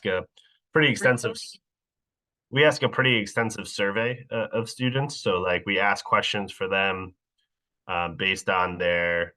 a pretty extensive we ask a pretty extensive survey of students. So like we ask questions for them based on their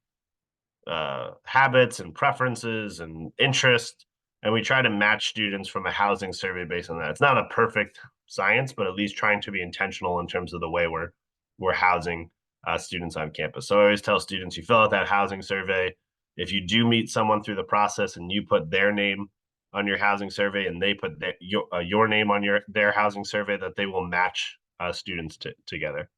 habits and preferences and interest, and we try to match students from a housing survey based on that. It's not a perfect science, but at least trying to be intentional in terms of the way we're housing students on campus. So I always tell students, you fill out that housing survey. If you do meet someone through the process and you put their name on your housing survey and they put your name on their housing survey, that they will match students together.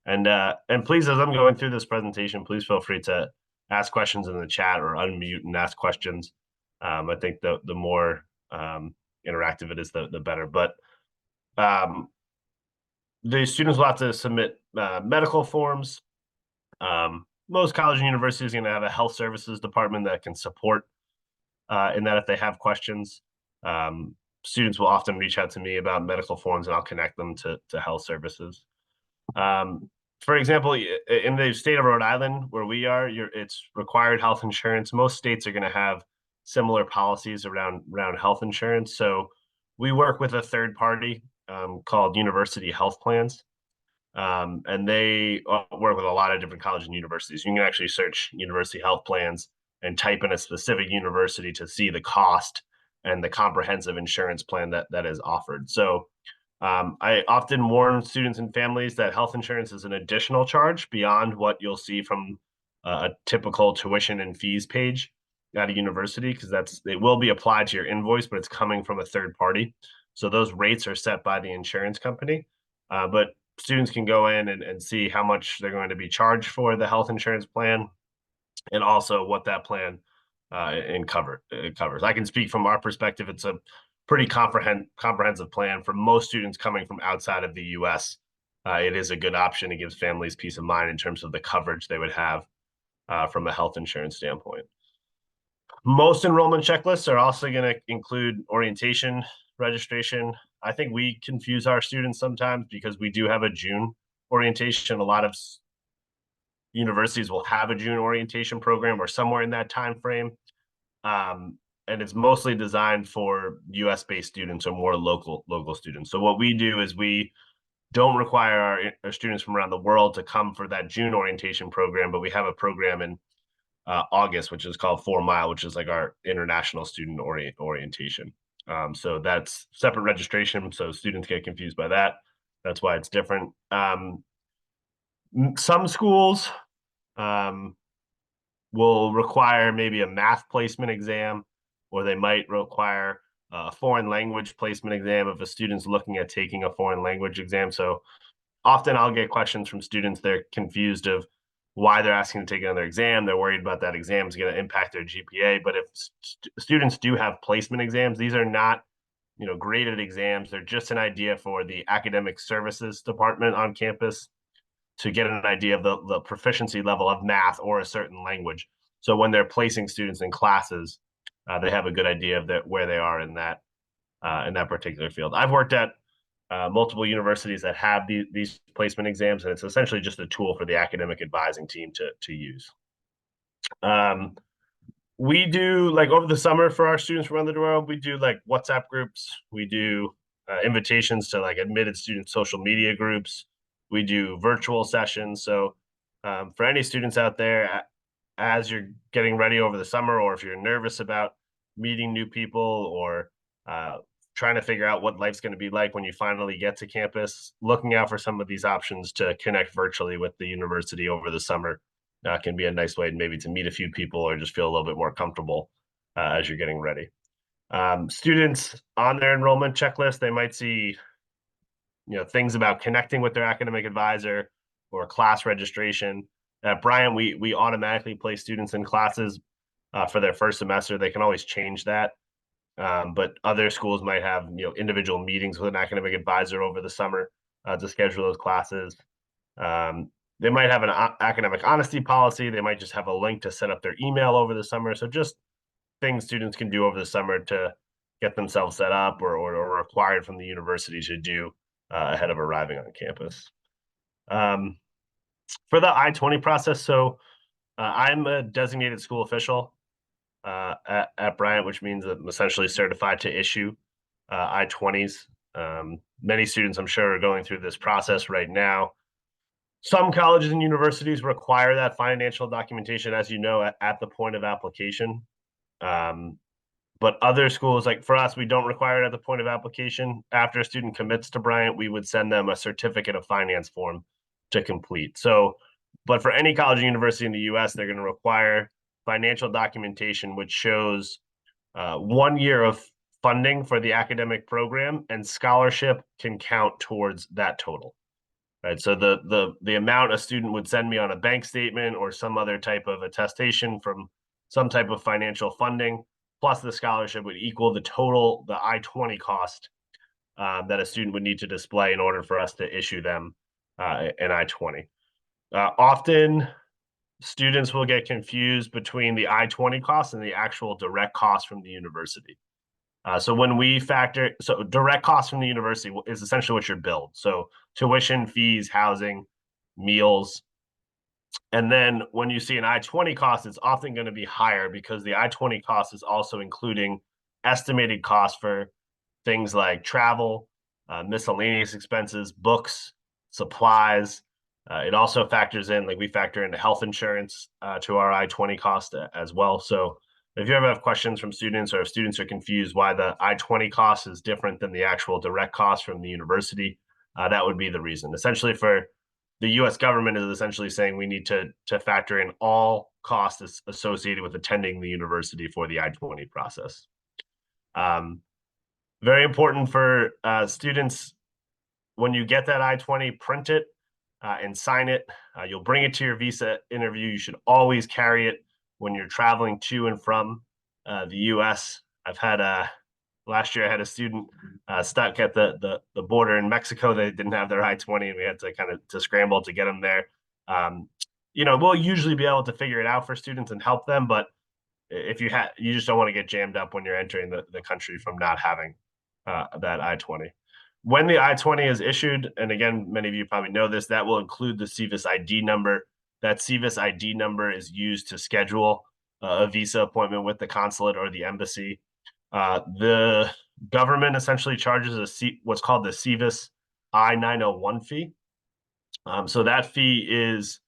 And please, as I'm going through this presentation, please feel free to ask questions in the chat or unmute and ask questions. I think the more interactive it is, the better. But the students will have to submit medical forms. Most colleges and universities are going to have a health services department that can support in that if they have questions. Students will often reach out to me about medical forms, and I'll connect them to health services. For example, in the state of Rhode Island, where we are, it's required health insurance. Most states are going to have similar policies around health insurance. So we work with a third party called University Health Plans. And they work with a lot of different colleges and universities. You can actually search University Health Plans and type in a specific university to see the cost and the comprehensive insurance plan that is offered. So I often warn students and families that health insurance is an additional charge beyond what you'll see from a typical tuition and fees page at a university, because it will be applied to your invoice, but it's coming from a third party. So those rates are set by the insurance company. But students can go in and see how much they're going to be charged for the health insurance plan, and also what that plan it covers. I can speak from our perspective. It's a pretty comprehensive plan for most students coming from outside of the U.S. It is a good option. It gives families peace of mind in terms of the coverage they would have from a health insurance standpoint. Most enrollment checklists are also going to include orientation, registration. I think we confuse our students sometimes because we do have a June orientation. A lot of universities will have a June orientation program or somewhere in that time frame. And it's mostly designed for US-based students or more local students. So what we do is we don't require our students from around the world to come for that June orientation program, but we have a program in August, which is called FormI, which is like our international student orientation. So that's separate registration, so students get confused by that. That's why it's different. Some schools will require maybe a math placement exam, or they might require a foreign language placement exam if a student's looking at taking a foreign language exam. So often I'll get questions from students. They're confused of why they're asking to take another exam. They're worried about that exam is going to impact their GPA. But if students do have placement exams, these are not, graded exams. They're just an idea for the academic services department on campus to get an idea of the proficiency level of math or a certain language. So when they're placing students in classes, they have a good idea of where they are in that particular field. I've worked at multiple universities that have these placement exams, and it's essentially just a tool for the academic advising team to use. We do, like, over the summer for our students around the world, we do like WhatsApp groups. We do invitations to like admitted student social media groups. We do virtual sessions. So for any students out there, as you're getting ready over the summer, or if you're nervous about meeting new people, or trying to figure out what life's going to be like when you finally get to campus, looking out for some of these options to connect virtually with the university over the summer can be a nice way maybe to meet a few people or just feel a little bit more comfortable as you're getting ready. Students on their enrollment checklist, they might see things about connecting with their academic advisor or class registration. At Bryant, we automatically place students in classes for their first semester. They can always change that. But other schools might have individual meetings with an academic advisor over the summer to schedule those classes. They might have an academic honesty policy. They might just have a link to set up their email over the summer. So just things students can do over the summer to get themselves set up or required from the university to do ahead of arriving on campus. For the I-20 process, so I'm a designated school official at Bryant, which means that I'm essentially certified to issue I-20s. Many students, I'm sure, are going through this process right now. Some colleges and universities require that financial documentation, as you know, at the point of application. Um, but other schools, like for us, we don't require it at the point of application. After a student commits to Bryant, we would send them a certificate of finance form to complete. So, but for any college or university in the US, they're going to require financial documentation, which shows 1 year of funding for the academic program, and scholarship can count towards that total. Right. So the amount a student would send me on a bank statement or some other type of attestation from some type of financial funding, plus the scholarship would equal the total, the I-20 cost that a student would need to display in order for us to issue them an I-20. Often students will get confused between the I-20 cost and the actual direct cost from the university. So when we factor, so direct costs from the university is essentially what you're billed. So tuition, fees, housing, meals. And then when you see an I-20 cost, it's often going to be higher because the I-20 cost is also including estimated costs for things like travel, miscellaneous expenses, books, supplies. It also factors in, like we factor into health insurance to our I-20 cost as well. So if you ever have questions from students, or if students are confused why the I-20 cost is different than the actual direct cost from the university, that would be the reason. Essentially, for the U.S. government is essentially saying we need to factor in all costs associated with attending the university for the I-20 process. Very important for students, when you get that I-20, print it and sign it. You'll bring it to your visa interview. You should always carry it when you're traveling to and from the U.S. I've had last year I had a student stuck at the border in Mexico. They didn't have their I-20, and we had to kind of to scramble to get them there. We'll usually be able to figure it out for students and help them, but if you just don't want to get jammed up when you're entering the country from not having that I-20. When the I-20 is issued, and again, many of you probably know this, that will include the CVIS ID number. That CVIS ID number is used to schedule a visa appointment with the consulate or the embassy. The government essentially charges what's called the CVIS I-901 fee. So that fee is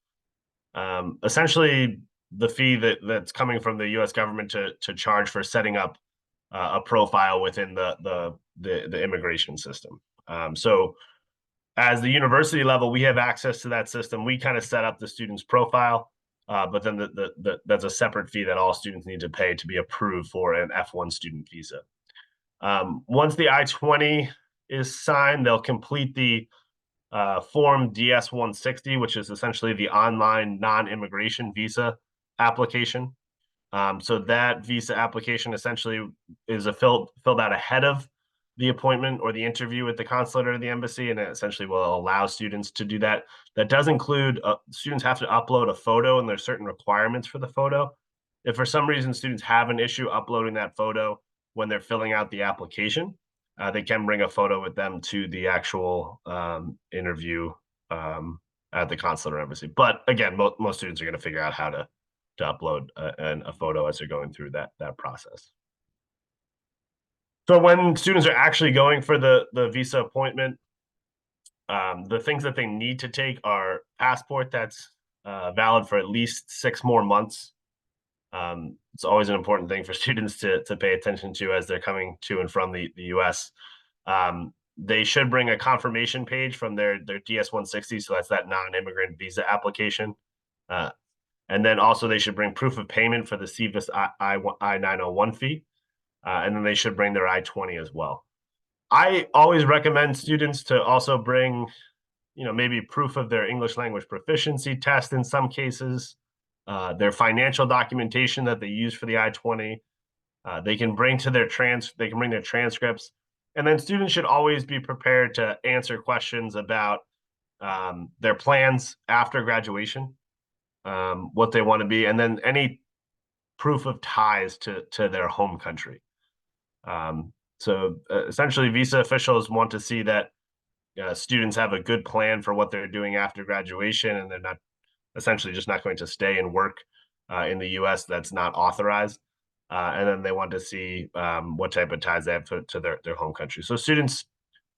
essentially the fee that's coming from the U.S. government to charge for setting up a profile within the immigration system. So as the university level, we have access to that system. We kind of set up the student's profile, but then that's a separate fee that all students need to pay to be approved for an F1 student visa. Once the I-20 is signed, they'll complete the Form DS-160, which is essentially the online non-immigration visa application. So that visa application essentially is filled out ahead of the appointment or the interview with the consulate or the embassy, and it essentially will allow students to do that. That does include students have to upload a photo, and there's certain requirements for the photo. If for some reason students have an issue uploading that photo when they're filling out the application, they can bring a photo with them to the actual interview at the consulate or embassy. But again, most students are going to figure out how to upload a photo as they're going through that process. So when students are actually going for the visa appointment, the things that they need to take are passport that's valid for at least 6 more months. It's always an important thing for students to pay attention to as they're coming to and from the U.S. They should bring a confirmation page from their DS-160, so that's that non-immigrant visa application. And then also they should bring proof of payment for the CVIS I-901 fee. And then they should bring their I-20 as well. I always recommend students to also bring, maybe proof of their English language proficiency test in some cases, their financial documentation that they use for the I-20. They can bring their transcripts. And then students should always be prepared to answer questions about their plans after graduation, what they want to be, and then any proof of ties to their home country. So essentially, visa officials want to see that students have a good plan for what they're doing after graduation, and they're not essentially just not going to stay and work in the U.S. that's not authorized. and then they want to see what type of ties they have to their home country. So students,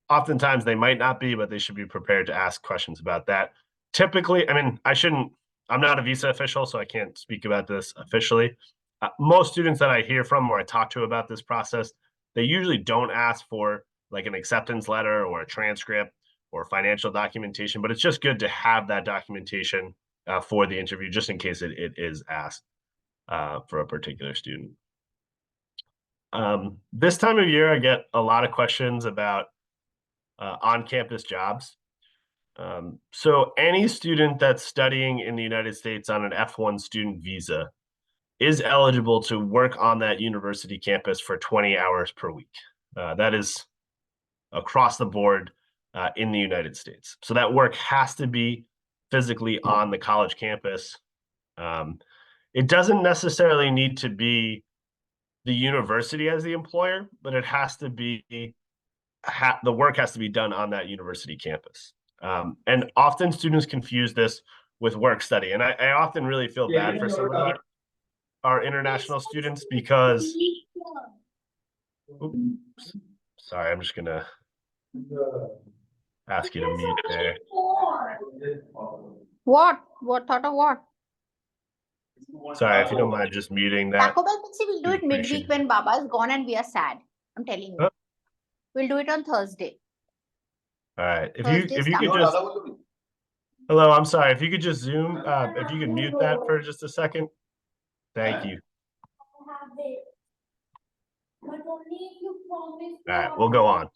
oftentimes they might not be, but they should be prepared to ask questions about that. Typically, I mean, I'm not a visa official, so I can't speak about this officially. Most students that I hear from or I talk to about this process, they usually don't ask for like an acceptance letter or a transcript or financial documentation, but it's just good to have that documentation for the interview, just in case it is asked for a particular student. This time of year, I get a lot of questions about on-campus jobs. So any student that's studying in the United States on an F1 student visa is eligible to work on that university campus for 20 hours per week. That is across the board in the United States. So that work has to be physically on the college campus. It doesn't necessarily need to be the university as the employer, but it has to be the work has to be done on that university campus. And often students confuse this with work study. And I often really feel bad for some of our international students because, oops, sorry, I'm just gonna ask you to mute there. What? What thought of what? Sorry, if you don't mind just muting that. Taco Bell Pizza, we'll do it midweek when Baba is gone and we are sad. I'm telling you. Oh. We'll do it on Thursday. All right. If you could just, hello, I'm sorry. If you could just zoom, if you could mute that for just a second. Thank you. All right, we'll go on.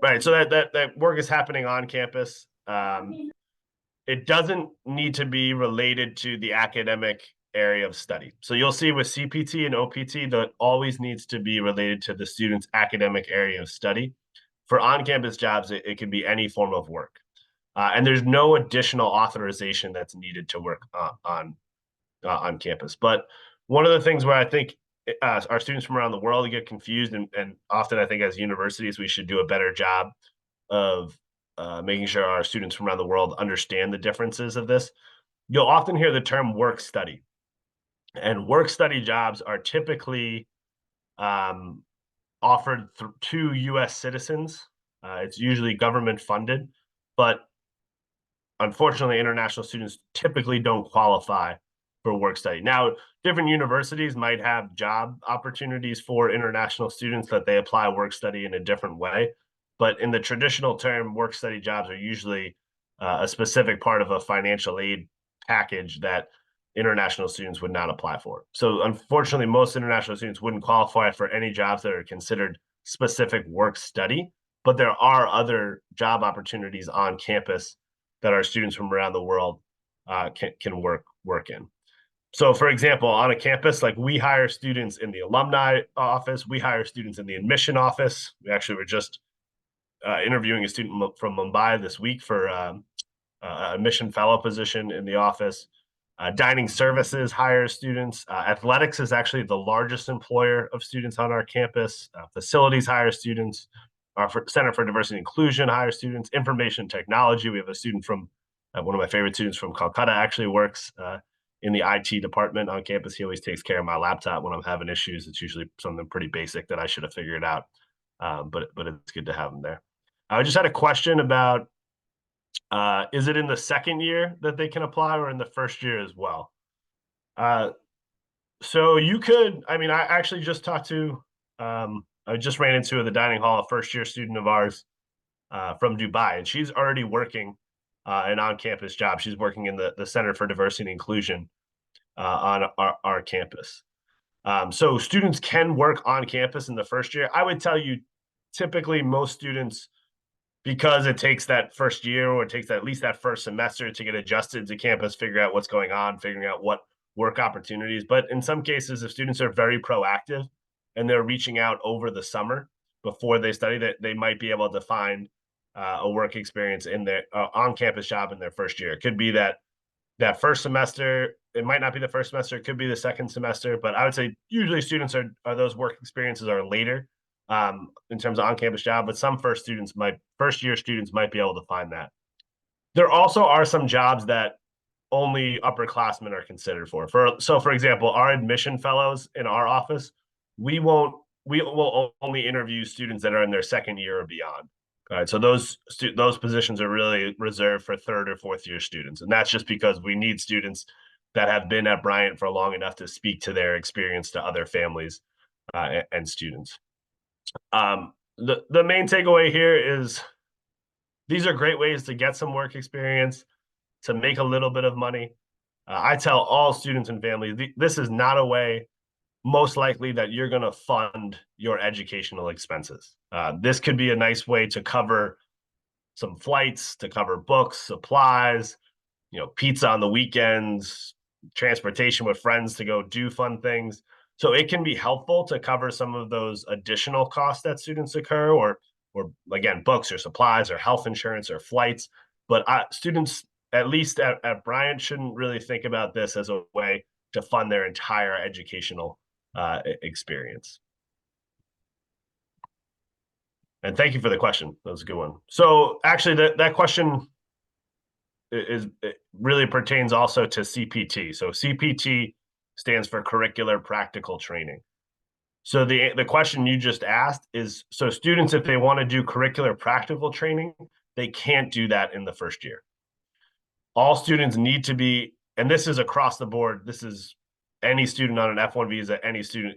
Right, so that work is happening on campus. It doesn't need to be related to the academic area of study. So you'll see with CPT and OPT that always needs to be related to the student's academic area of study. For on-campus jobs, it can be any form of work. And there's no additional authorization that's needed to work on campus. But one of the things where I think our students from around the world get confused, and often I think as universities, we should do a better job of making sure our students from around the world understand the differences of this. You'll often hear the term work study. And work study jobs are typically offered to U.S. citizens. It's usually government funded, but unfortunately, international students typically don't qualify for work study. Now, different universities might have job opportunities for international students that they apply work study in a different way. But in the traditional term, work study jobs are usually a specific part of a financial aid package that international students would not apply for. So unfortunately, most international students wouldn't qualify for any jobs that are considered specific work study, but there are other job opportunities on campus that our students from around the world can work in. So for example, on a campus, like we hire students in the alumni office, we hire students in the admission office. We actually were just interviewing a student from Mumbai this week for a admission fellow position in the office. Dining services hires students. Athletics is actually the largest employer of students on our campus. Facilities hire students. Our Center for Diversity and Inclusion hires students. Information technology, we have a student from, one of my favorite students from Calcutta actually works in the IT department on campus. He always takes care of my laptop when I'm having issues. It's usually something pretty basic that I should have figured out, but it's good to have him there. I just had a question about, is it in the second year that they can apply or in the first year as well? So you could, I mean, I actually just talked to, I just ran into the dining hall, a first year student of ours from Dubai, and she's already working an on-campus job. She's working in the Center for Diversity and Inclusion on our campus. So students can work on campus in the first year. I would tell you, typically most students, because it takes that first year or it takes at least that first semester to get adjusted to campus, figure out what's going on, figuring out what work opportunities. But in some cases, if students are very proactive and they're reaching out over the summer before they study, that they might be able to find a work experience in their on-campus job in their first year. It could be that first semester. It might not be the first semester. It could be the second semester. But I would say usually students are those work experiences are later in terms of on-campus job. But some first year students might be able to find that. There also are some jobs that only upperclassmen are considered for. So for example, our admission fellows in our office, we will only interview students that are in their second year or beyond. All right, so those positions are really reserved for third or fourth year students, and that's just because we need students that have been at Bryant for long enough to speak to their experience to other families and students. The main takeaway here is these are great ways to get some work experience, to make a little bit of money. I tell all students and families, this is not a way most likely that you're going to fund your educational expenses. This could be a nice way to cover some flights, to cover books, supplies, pizza on the weekends, transportation with friends to go do fun things. So it can be helpful to cover some of those additional costs that students incur, or again, books or supplies or health insurance or flights. But students, at least at Bryant, shouldn't really think about this as a way to fund their entire educational experience. And thank you for the question. That was a good one. So actually, that question it really pertains also to CPT. So CPT stands for curricular practical training. So the question you just asked is, so students, if they want to do curricular practical training, they can't do that in the first year. All students need to be, and this is across the board, this is any student on an F1 visa, any student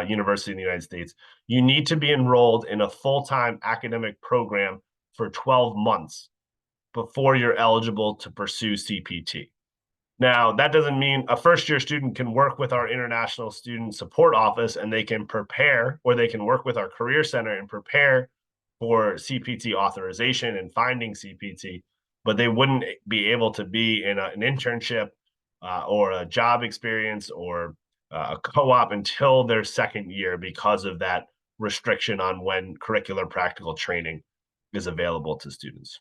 university in the United States, you need to be enrolled in a full-time academic program for 12 months before you're eligible to pursue CPT. Now, that doesn't mean a first-year student can work with our International Student Support Office and they can prepare, or they can work with our Career Center and prepare for CPT authorization and finding CPT, but they wouldn't be able to be in an internship or a job experience or a co-op until their second year because of that restriction on when curricular practical training is available to students.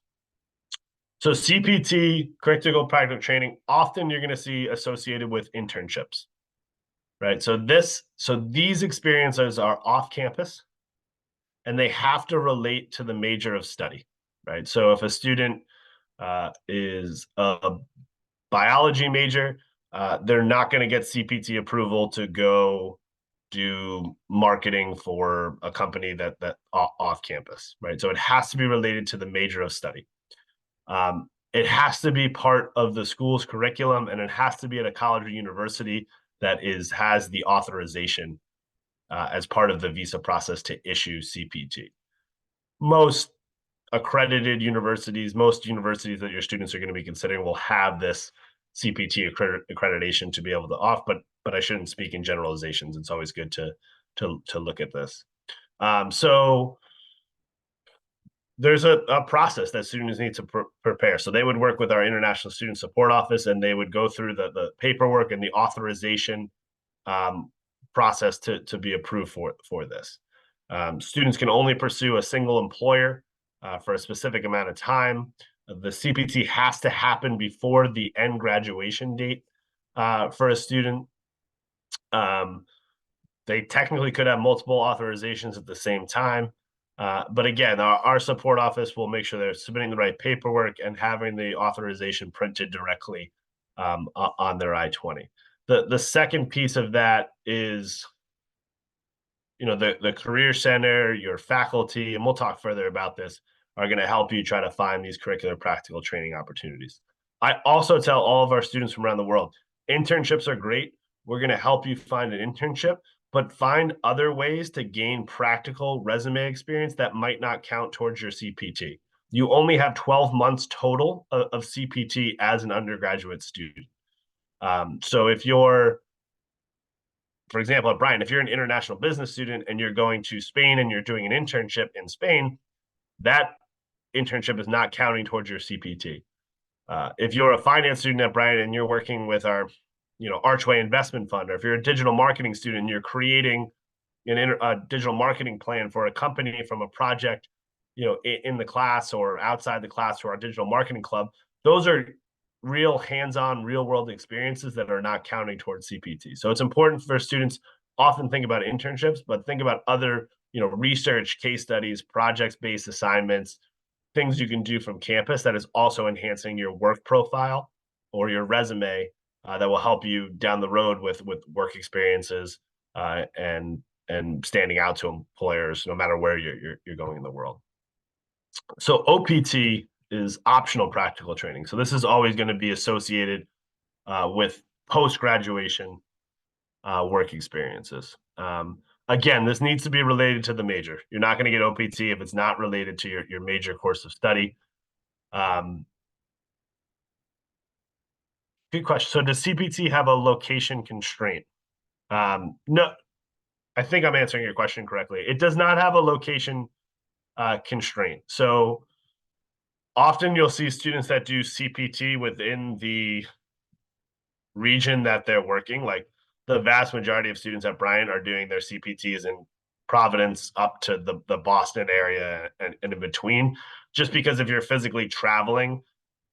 So CPT, curricular practical training, often you're going to see associated with internships, right? So these experiences are off campus and they have to relate to the major of study, right? So if a student is a biology major, they're not going to get CPT approval to go do marketing for a company that off campus, right? So it has to be related to the major of study. It has to be part of the school's curriculum, and it has to be at a college or university that has the authorization as part of the visa process to issue CPT. Most accredited universities, most universities that your students are going to be considering will have this CPT accreditation to be able to off, but I shouldn't speak in generalizations. It's always good to look at this. So there's a process that students need to prepare. So they would work with our International Student Support Office, and they would go through the paperwork and the authorization process to be approved for this. Students can only pursue a single employer for a specific amount of time. The CPT has to happen before the end graduation date for a student. They technically could have multiple authorizations at the same time. But again, our support office will make sure they're submitting the right paperwork and having the authorization printed directly on their I-20. The second piece of that is, the Career Center, your faculty, and we'll talk further about this, are going to help you try to find these curricular practical training opportunities. I also tell all of our students from around the world, internships are great. We're going to help you find an internship, but find other ways to gain practical resume experience that might not count towards your CPT. You only have 12 months total of CPT as an undergraduate student. So if you're, for example, at Bryant, if you're an international business student and you're going to Spain and you're doing an internship in Spain, that internship is not counting towards your CPT. If you're a finance student at Bryant and you're working with our Archway Investment Fund, or if you're a digital marketing student and you're creating a digital marketing plan for a company from a project, in the class or outside the class for our digital marketing club, those are real hands-on, real-world experiences that are not counting towards CPT. So it's important for students often think about internships, but think about other, research, case studies, projects-based assignments, things you can do from campus that is also enhancing your work profile or your resume that will help you down the road with work experiences and standing out to employers no matter where you're going in the world. So OPT is optional practical training. So this is always going to be associated with post-graduation work experiences. Again, this needs to be related to the major. You're not going to get OPT if it's not related to your major course of study. Good question. So does CPT have a location constraint? No, I think I'm answering your question correctly. It does not have a location constraint. So often you'll see students that do CPT within the region that they're working. Like the vast majority of students at Bryant are doing their CPTs in Providence up to the Boston area and in between, just because if you're physically traveling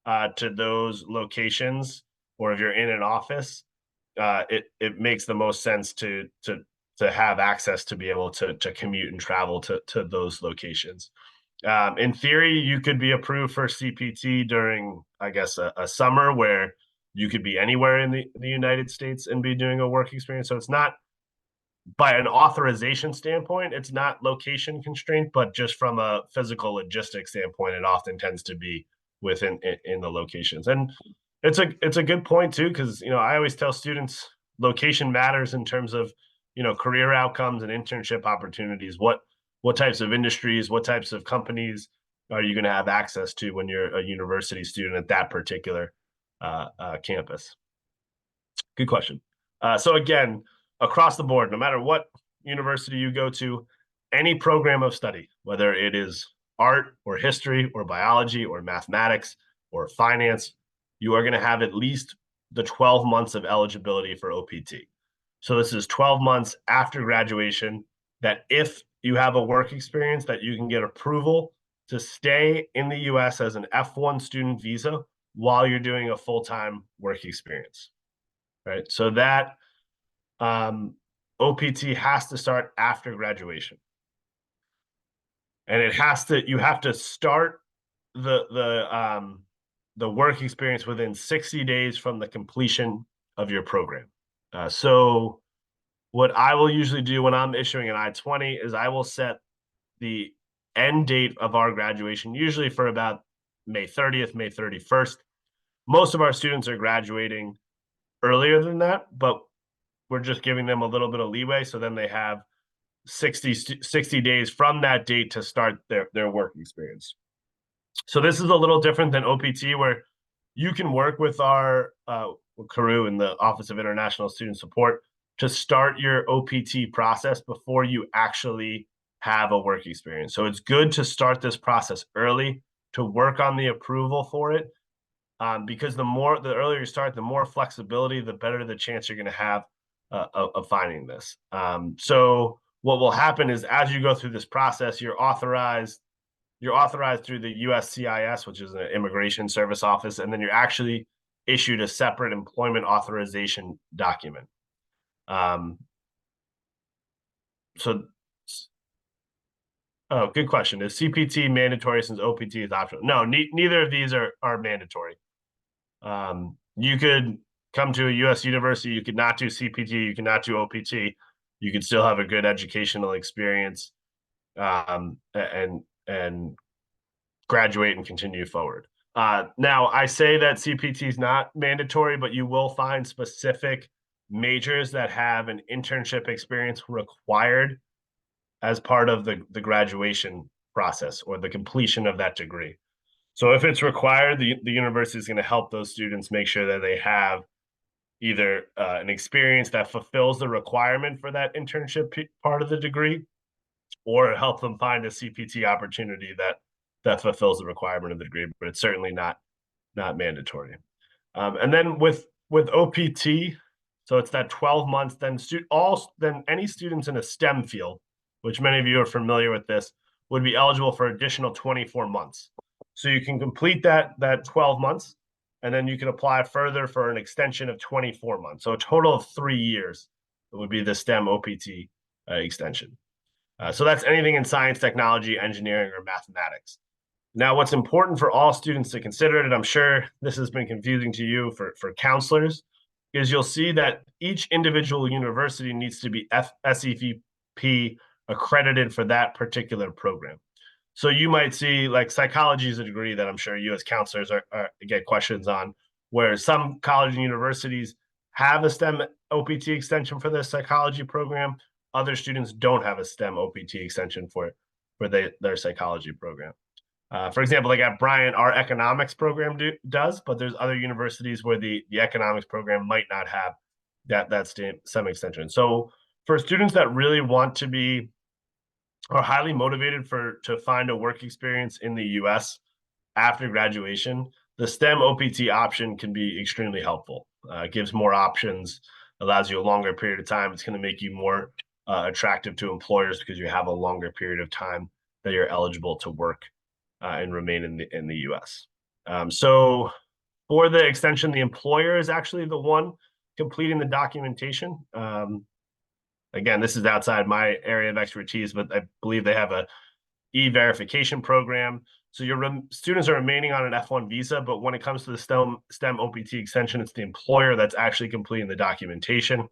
to those locations, or if you're in an office, it makes the most sense to have access to be able to commute and travel to those locations. In theory, you could be approved for CPT during, I guess, a summer where you could be anywhere in the United States and be doing a work experience. So it's not, by an authorization standpoint, it's not location constraint, but just from a physical logistics standpoint, it often tends to be within in the locations. And it's a good point too, because I always tell students location matters in terms of career outcomes and internship opportunities. What types of industries, what types of companies are you going to have access to when you're a university student at that particular campus? Good question. So again, across the board, no matter what university you go to, any program of study, whether it is art or history or biology or mathematics or finance, you are going to have at least the 12 months of eligibility for OPT. So this is 12 months after graduation that if you have a work experience that you can get approval to stay in the US as an F1 student visa while you're doing a full-time work experience, right? So that OPT has to start after graduation. And you have to start the work experience within 60 days from the completion of your program. So what I will usually do when I'm issuing an I-20 is I will set the end date of our graduation, usually for about May 30th, May 31st. Most of our students are graduating earlier than that, but we're just giving them a little bit of leeway. So then they have 60 days from that date to start their work experience. So this is a little different than OPT, where you can work with our Karu in the Office of International Student Support to start your OPT process before you actually have a work experience. So it's good to start this process early to work on the approval for it, because the earlier you start, the more flexibility, the better the chance you're going to have of finding this. So what will happen is as you go through this process, you're authorized through the USCIS, which is an immigration service office, and then you're actually issued a separate employment authorization document. Good question. Is CPT mandatory since OPT is optional? No, neither of these are mandatory. You could come to a U.S. university, you could not do CPT, you could not do OPT, you could still have a good educational experience, and graduate and continue forward. Now, I say that CPT is not mandatory, but you will find specific majors that have an internship experience required as part of the graduation process or the completion of that degree. So if it's required, the university is going to help those students make sure that they have either an experience that fulfills the requirement for that internship part of the degree, or help them find a CPT opportunity that fulfills the requirement of the degree, but it's certainly not mandatory. And then with OPT, so it's that 12 months, then any students in a STEM field, which many of you are familiar with this, would be eligible for additional 24 months. So you can complete that 12 months, and then you can apply further for an extension of 24 months. So a total of 3 years would be the STEM OPT extension. So that's anything in science, technology, engineering, or mathematics. Now, what's important for all students to consider, and I'm sure this has been confusing to you for counselors, is you'll see that each individual university needs to be SEVP accredited for that particular program. So you might see, like, psychology is a degree that I'm sure you as counselors get questions on, where some college and universities have a STEM OPT extension for their psychology program. Other students don't have a STEM OPT extension for their psychology program. For example, like at Bryant, our economics program does, but there's other universities where the economics program might not have that STEM extension. So for students that really want to be are highly motivated to find a work experience in the US after graduation, the STEM OPT option can be extremely helpful. It gives more options, allows you a longer period of time. It's going to make you more attractive to employers because you have a longer period of time that you're eligible to work and remain in the US. So for the extension, the employer is actually the one completing the documentation. Again, this is outside my area of expertise, but I believe they have a e-verification program. So your students are remaining on an F1 visa, but when it comes to the STEM OPT extension, it's the employer that's actually completing the documentation.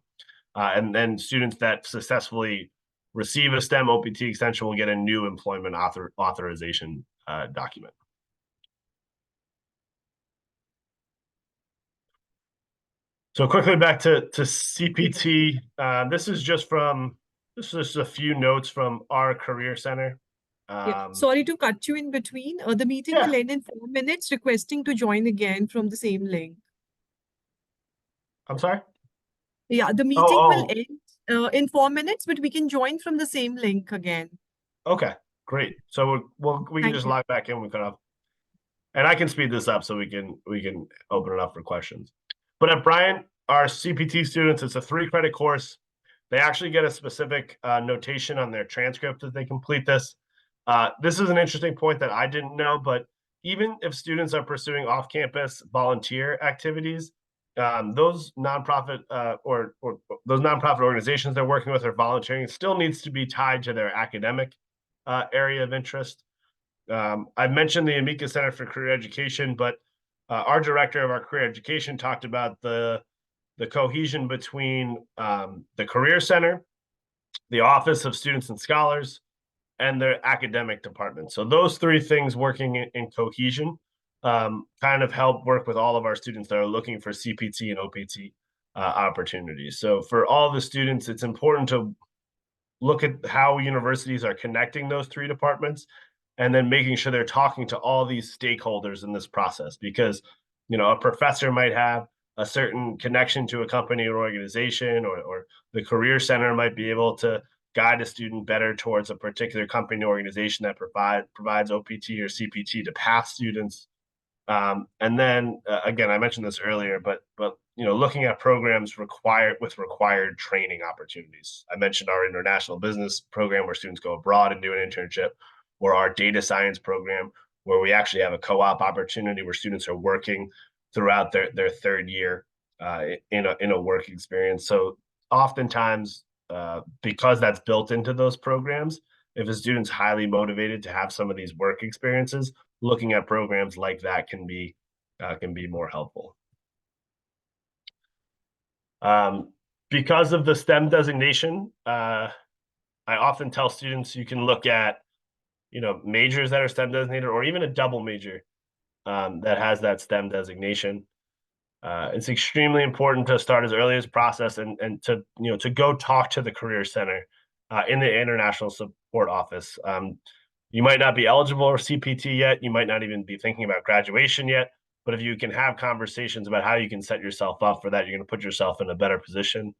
And then students that successfully receive a STEM OPT extension will get a new employment authorization document. So quickly back to CPT. This is just a few notes from our career center. Sorry to cut you in between. The meeting will end in 4 minutes, requesting to join again from the same link. I'm sorry? Yeah, the meeting will end in 4 minutes, but we can join from the same link again. Okay, great. So we can just log back in. We cut off, and I can speed this up so we can open it up for questions. But at Bryant, our CPT students, it's a 3-credit course. They actually get a specific notation on their transcript that they complete this. This is an interesting point that I didn't know, but even if students are pursuing off-campus volunteer activities, those nonprofit or those nonprofit organizations they're working with or volunteering still needs to be tied to their academic area of interest. I mentioned the Amica Center for Career Education, but our director of our career education talked about the cohesion between the Career Center, the Office of Students and Scholars, and their academic department. So those 3 things working in cohesion kind of help work with all of our students that are looking for CPT and OPT opportunities. So for all the students, it's important to look at how universities are connecting those 3 departments and then making sure they're talking to all these stakeholders in this process, because a professor might have a certain connection to a company or organization, or the career center might be able to guide a student better towards a particular company or organization that provides OPT or CPT to pass students. And then again, I mentioned this earlier, but looking at programs with required training opportunities. I mentioned our international business program where students go abroad and do an internship, or our data science program where we actually have a co-op opportunity where students are working throughout their 3rd year in a work experience. So oftentimes, because that's built into those programs, if a student's highly motivated to have some of these work experiences, looking at programs like that can be more helpful. Because of the STEM designation, I often tell students you can look at majors that are STEM designated, or even a double major that has that STEM designation. It's extremely important to start as early as process and to go talk to the Career Center in the International Support Office. You might not be eligible for CPT yet. You might not even be thinking about graduation yet. But if you can have conversations about how you can set yourself up for that, you're going to put yourself in a better position.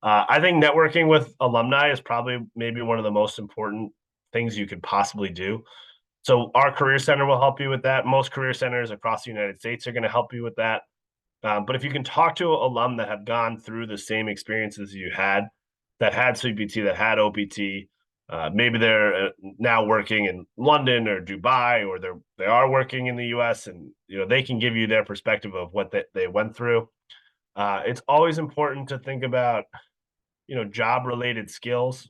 I think networking with alumni is probably maybe one of the most important things you could possibly do. So our Career Center will help you with that. Most career centers across the United States are going to help you with that. But if you can talk to alum that have gone through the same experiences you had, that had CPT, that had OPT, maybe they're now working in London or Dubai, or they are working in the US, and they can give you their perspective of what they went through. It's always important to think about job related skills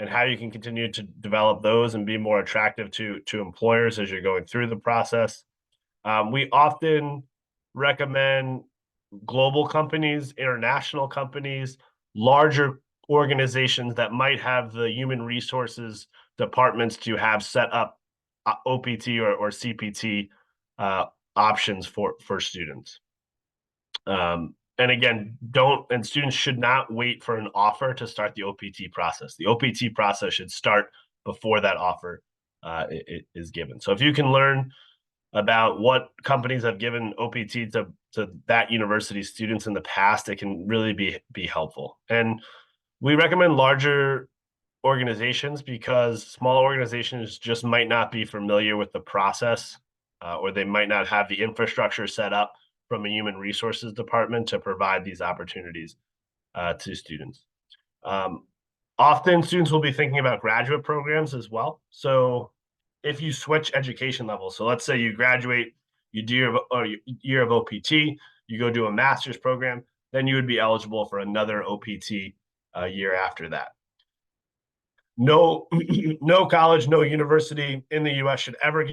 and how you can continue to develop those and be more attractive to employers as you're going through the process. We often recommend global companies, international companies, larger organizations that might have the human resources departments to have set up OPT or CPT options for students. And again, students should not wait for an offer to start the OPT process. The OPT process should start before that offer is given. So if you can learn about what companies have given OPT to that university students in the past, it can really be helpful. And we recommend larger organizations because small organizations just might not be familiar with the process, or they might not have the infrastructure set up from a human resources department to provide these opportunities to students. Often students will be thinking about graduate programs as well. So if you switch education levels, so let's say you graduate, you do your year of OPT, you go do a master's program, then you would be eligible for another OPT year after that. No college, no university in the US should ever